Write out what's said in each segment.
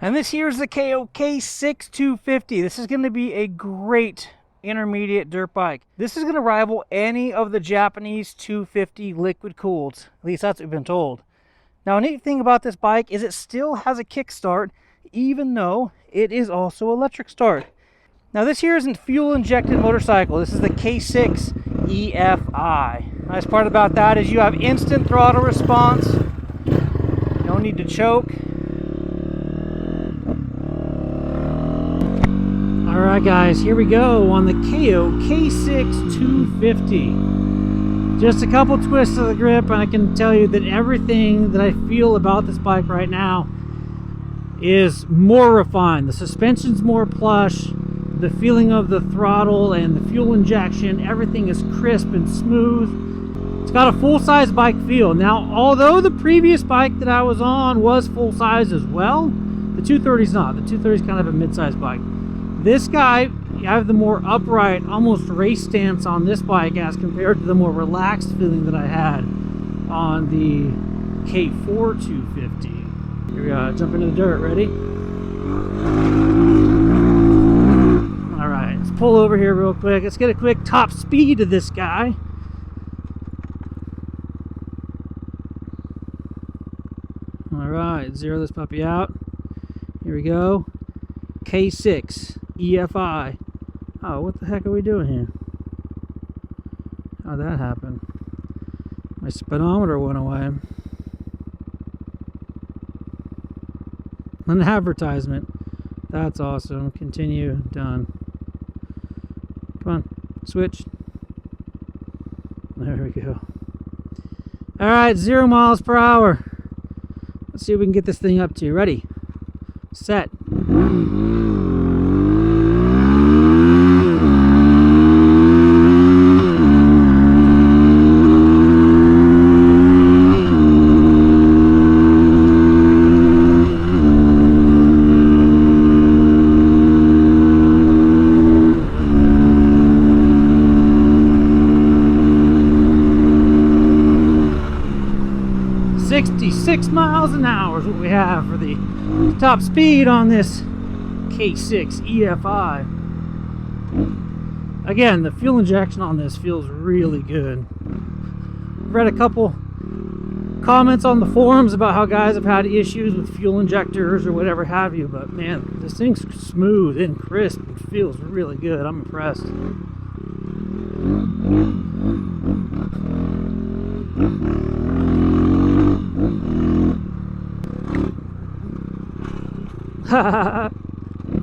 And this here is the Kayo K6-250. This is going to be a great intermediate dirt bike. This is going to rival any of the Japanese 250 liquid cooled. At least that's what we've been told. Now, a neat thing about this bike is it still has a kickstart, even though it is also electric start. Now, this here isn't fuel injected motorcycle. This is the K6-EFI. Nice part about that is you have instant throttle response. No need to choke. Alright guys, here we go on the Kayo K6-250. Just a couple twists of the grip and I can tell you that everything that I feel about this bike right now is more refined. The suspension's more plush, the feeling of the throttle and the fuel injection, everything is crisp and smooth. It's got a full-size bike feel. Now, although the previous bike that I was on was full-size as well, the 230's not. The 230's kind of a mid-size bike. This guy, I have the more upright, almost race stance on this bike as compared to the more relaxed feeling that I had on the K4 250. Here we go, jump into the dirt, ready? All right, let's pull over here real quick. Let's get a quick top speed of this guy. All right, zero this puppy out. Here we go. K6-EFI. Oh, what the heck are we doing here? How'd that happen? My speedometer went away. An advertisement. That's awesome. Continue. Done. Come on. Switch. There we go. Alright, 0 miles per hour. Let's see what we can get this thing up to. Ready? Set. Miles an hour is what we have for the top speed on this K6-EFI. Again, the fuel injection on this feels really good. I've read a couple comments on the forums about how guys have had issues with fuel injectors or whatever have you, but man, this thing's smooth and crisp and feels really good. I'm impressed.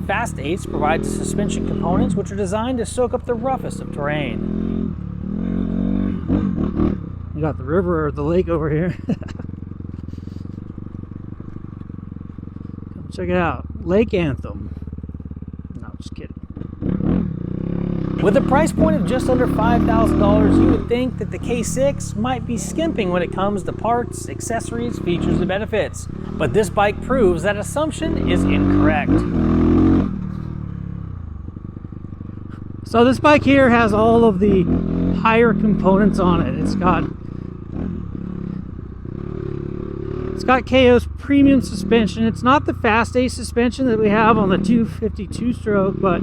Fast Ace provides suspension components which are designed to soak up the roughest of terrain. You got the river or the lake over here. Come check it out. Lake Anthem. No, just kidding. With a price point of just under $5,000, you would think that the K6 might be skimping when it comes to parts, accessories, features, and benefits. But this bike proves that assumption is incorrect. So this bike here has all of the higher components on it. It's got Kayo's premium suspension. It's not the Fast Ace suspension that we have on the 252 stroke, but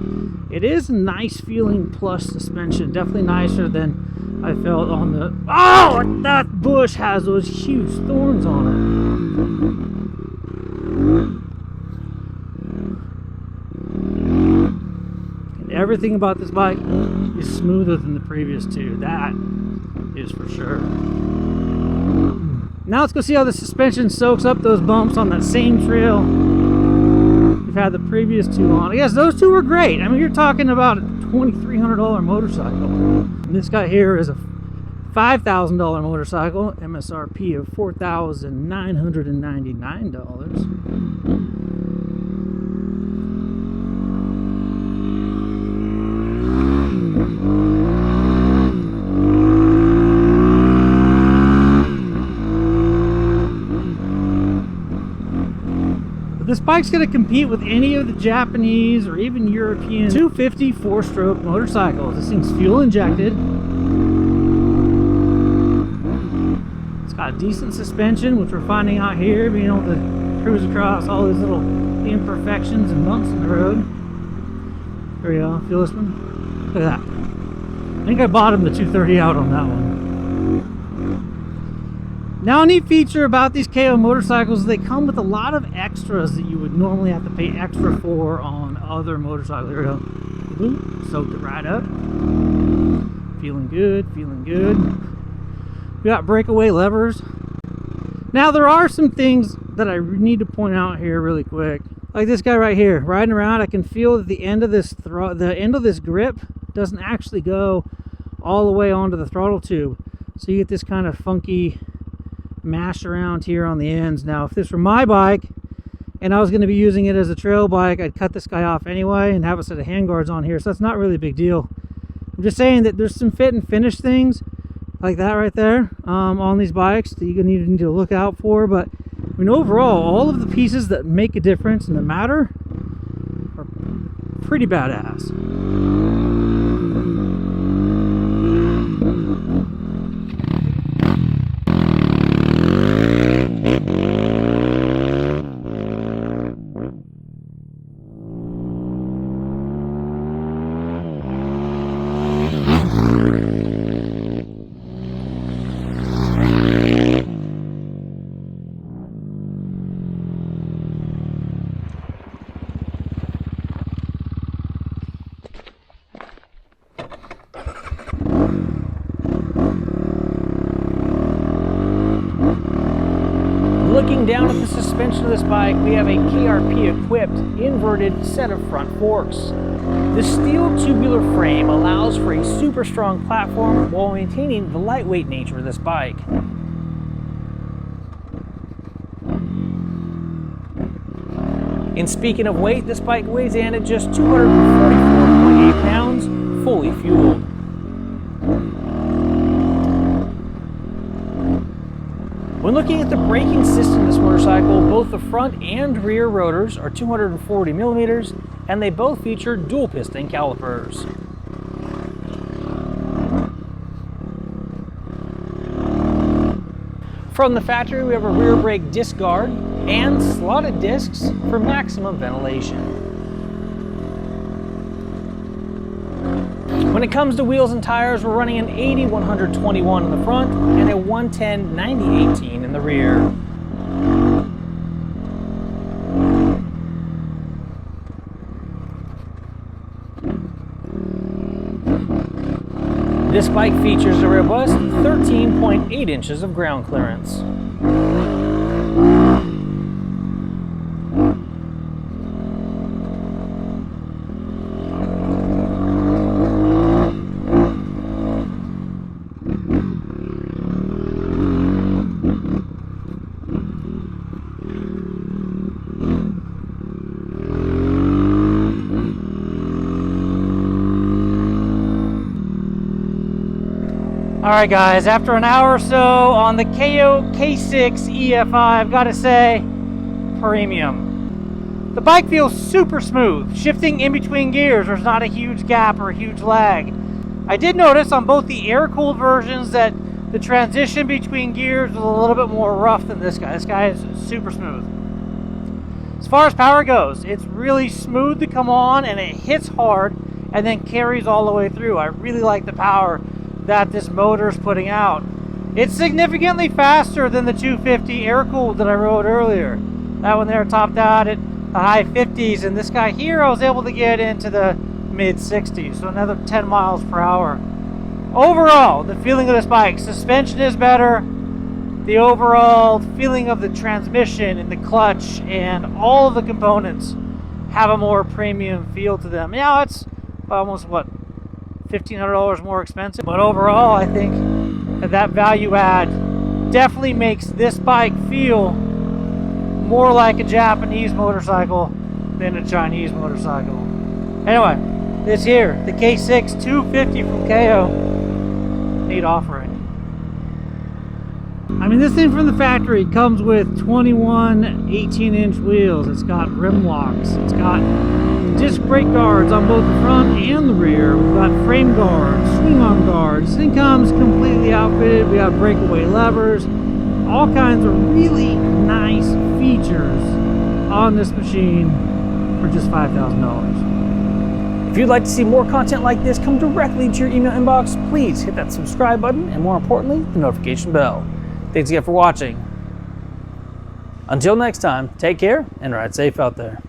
it is nice feeling plush suspension. Definitely nicer than I felt on the... Oh, that bush has those huge thorns on it. And everything about this bike is smoother than the previous two. That is for sure. Now let's go see how the suspension soaks up those bumps on that same trail we've had the previous two on. I guess those two were great. I mean, you're talking about a $2,300 motorcycle. And this guy here is a $5,000 motorcycle, MSRP of $4,999. This bike's going to compete with any of the Japanese or even European 250 4-stroke motorcycles. This thing's fuel injected. It's got a decent suspension, which we're finding out here, being able to cruise across all these little the imperfections and bumps in the road. There we go. Feel this one? Look at that. I think I bottomed the 230 out on that one. Now, a neat feature about these Kayo motorcycles is they come with a lot of extras that you would normally have to pay extra for on other motorcycles. There we go. Boop. Soaked it right up. Feeling good, feeling good. We got breakaway levers. Now, there are some things that I need to point out here really quick. Like this guy right here, riding around, I can feel that the end of this grip doesn't actually go all the way onto the throttle tube. So you get this kind of funky mash around here on the ends. Now, if this were my bike and I was going to be using it as a trail bike, I'd cut this guy off anyway and have a set of handguards on here. So that's not really a big deal. I'm just saying that there's some fit and finish things like that right there on these bikes that you need to look out for. But I mean, overall, all of the pieces that make a difference and that matter are pretty badass. Looking down at the suspension of this bike, we have a KRP-equipped inverted set of front forks. The steel tubular frame allows for a super strong platform while maintaining the lightweight nature of this bike. And speaking of weight, this bike weighs in at just 244.8 pounds, fully fueled. When looking at the braking system of this motorcycle, both the front and rear rotors are 240 millimeters, and they both feature dual piston calipers. From the factory, we have a rear brake disc guard and slotted discs for maximum ventilation. When it comes to wheels and tires, we're running an 80-121 in the front and a 110-90-18 in the rear. This bike features a robust 13.8 inches of ground clearance. Alright guys, after an hour or so on the Kayo K6-EFI, I've got to say, premium. The bike feels super smooth. Shifting in between gears, there's not a huge gap or a huge lag. I did notice on both the air-cooled versions that the transition between gears was a little bit more rough than this guy. This guy is super smooth. As far as power goes, it's really smooth to come on and it hits hard and then carries all the way through. I really like the power that this motor is putting out. It's significantly faster than the 250 air-cooled that I rode earlier. That one there topped out at the high 50s, and this guy here I was able to get into the mid 60s, so another 10 miles per hour. Overall, the feeling of this bike, suspension is better, the overall feeling of the transmission and the clutch and all of the components have a more premium feel to them. Now it's almost, what, $1,500 more expensive, but overall I think that value add definitely makes this bike feel more like a Japanese motorcycle than a Chinese motorcycle. Anyway, this here, the K6 250 from Kayo, neat offering. I mean, this thing from the factory comes with 21 18-inch wheels. It's got rim locks. It's got disc brake guards on both the front and the rear. We've got frame guards, swing arm guards. This thing comes completely outfitted. We got breakaway levers, all kinds of really nice features on this machine for just $5,000. If you'd like to see more content like this come directly to your email inbox, please hit that subscribe button and, more importantly, the notification bell. Thanks again for watching. Until next time, take care and ride safe out there.